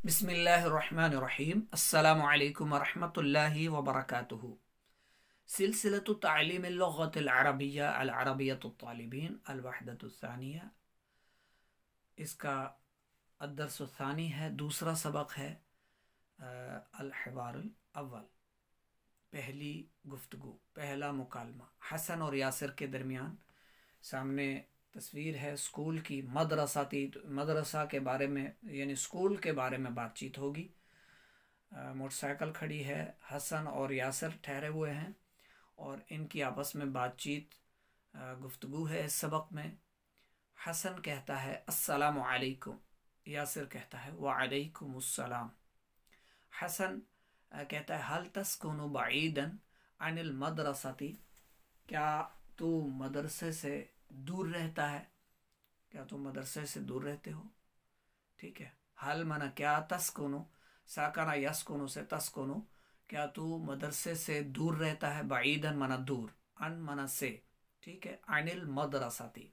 बिस्मिल्लाहिर्रहमानिर्रहीम अस्सलामु अलैकुम वरहमतुल्लाहि वबरकातुहु। सिलसिलतु तालीम लुग़्गतिल अरबिय्या अल अरबिय्यतु तालिबीन अल वहदतु सानिया। इसका अद्दर्सु सानी है, दूसरा सबक है अल हिवारुल अव्वल, पहली गुफ्तगू, पहला मुकालमा हसन और यासिर के दरमियान। सामने तस्वीर है स्कूल की, मदरसा के बारे में यानी स्कूल के बारे में बातचीत होगी। मोटरसाइकिल खड़ी है, हसन और यासिर ठहरे हुए हैं और इनकी आपस में बातचीत गुफ्तगू है। इस सबक में हसन कहता है अस्सलामु अलैकुम, यासिर कहता है वालैकुमुस्सलाम। हसन कहता है हल तस्कुनु बईदन अनिल मदरसती, क्या तू मदरसे से दूर रहता है, क्या तुम मदरसे से दूर रहते हो। ठीक है, हल मना क्या, तस्कुनु साकना यस्कुनु से तस्कुनु, क्या तू मदरसे से दूर रहता है, बईदन मना दूर, अन मना से, ठीक है, अनिल मदरसती।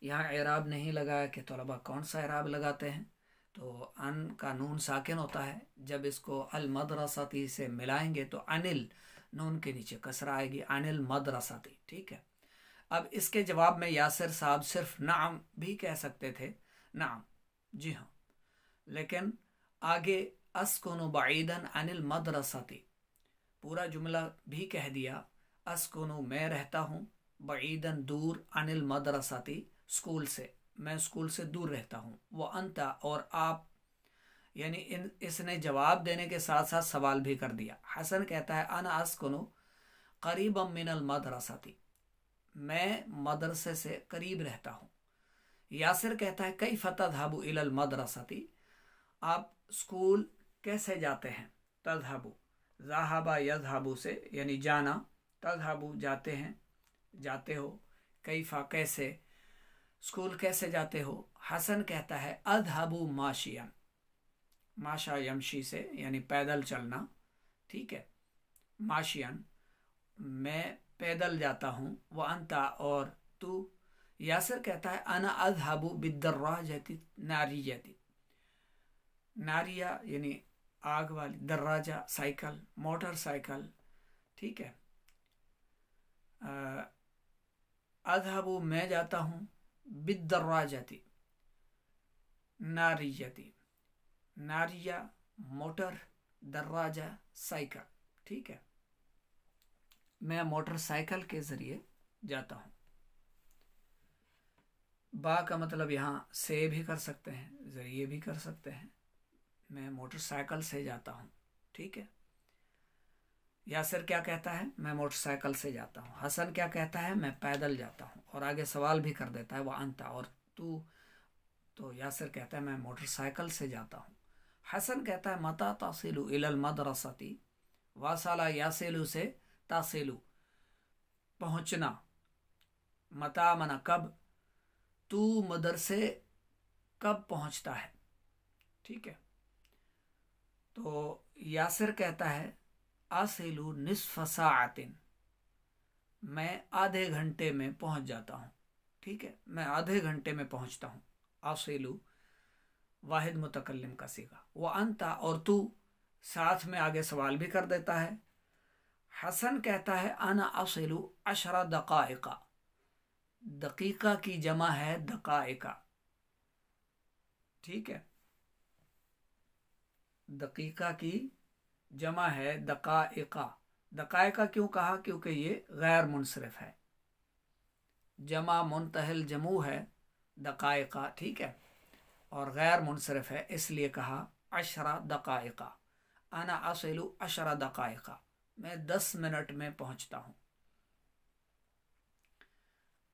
यहाँ एराब नहीं लगाया कि तलबा कौन सा एराब लगाते हैं, तो अन का नून साकिन होता है, जब इसको अल मदरसती से मिलाएंगे तो अनिल नून के नीचे कसरा आएगी, अनिल मदरसती। ठीक है, अब इसके जवाब में यासिर साहब सिर्फ नाम भी कह सकते थे, नाम, जी हाँ, लेकिन आगे अस्कुनु बईदन अनिल मदरसती पूरा जुमला भी कह दिया। अस्कुनु मैं रहता हूँ, बईदन दूर, अनिल मदरसती स्कूल से, मैं स्कूल से दूर रहता हूँ, वो अंता और आप, यानी इसने जवाब देने के साथ साथ सवाल भी कर दिया। हसन कहता है अना अस्कुनु करीबम मिनल मदरसती, मैं मदरसे से करीब रहता हूँ। यासिर कहता है कई तज़हबु इलल मदरसती, आप स्कूल कैसे जाते हैं। तज़हबु ज़हाबा यज़हबु से यानी जाना, तज़हबु जाते हैं, जाते हो, कैफा कैसे, स्कूल कैसे जाते हो। हसन कहता है अज़हबु माशियन, माशा यमशी से यानी पैदल चलना, ठीक है, माशियन मैं पैदल जाता हूँ, वह अंता और तू। यासिर कहता है अना अज़हबु बिद्दर्राजती नारियती, नारिया यानी आग वाली, दर्राजा साइकिल, मोटर साइकिल, ठीक है। अज़हबु मैं जाता हूँ, बिद्दर्राजती नारियती, नारिया मोटर, दर्राजा साइकिल, ठीक है, मैं मोटरसाइकिल के ज़रिए जाता हूँ। बा का मतलब यहाँ से भी कर सकते हैं, ज़रिए भी कर सकते हैं, मैं मोटरसाइकिल से जाता हूँ, ठीक है। यासिर क्या कहता है, मैं मोटरसाइकिल से जाता हूँ। हसन क्या कहता है, मैं पैदल जाता हूँ, और आगे सवाल भी कर देता है वह अंता और तू। तो यासिर कहता है मैं मोटरसाइकिल से जाता हूँ। हसन कहता है मता तासिलु इलल मदरसती, वासाला यासिलु से तासिलु पहुँचना, मता मना कब, तू मदरसे कब पहुँचता है, ठीक है। तो यासिर कहता है आसिलु निस्फ साअतिन, मैं आधे घंटे में पहुँच जाता हूँ, ठीक है, मैं आधे घंटे में पहुँचता हूँ। आसिलु वाहिद मुतकल्लिम का सीगा, वह अंता और तू, साथ में आगे सवाल भी कर देता है। हसन कहता है अना असिलु अशरा दकाइका, दकीका की जमा है दकाइका, ठीक है, दकीका की जमा है दकाइका। दकाइका क्यों कहा, क्योंकि ये गैर मुनसरिफ है, जमा मुनतहिल जमू है दकाइका, ठीक है, और गैर मुनसरिफ है, इसलिए कहा अशरा दकाइका। अना असिलु अशरा दकाइका, मैं 10 मिनट में पहुंचता हूँ।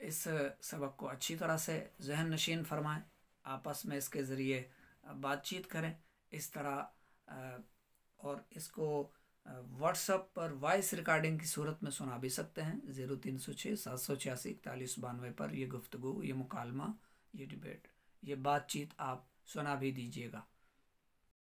इस सबक को अच्छी तरह से जहन नशीन फरमाएं, आपस में इसके ज़रिए बातचीत करें इस तरह, और इसको व्हाट्सएप पर वॉइस रिकॉर्डिंग की सूरत में सुना भी सकते हैं। 0306 786 4192 पर ये गुफ्तगू, ये मुकालमा, ये डिबेट, ये बातचीत आप सुना भी दीजिएगा।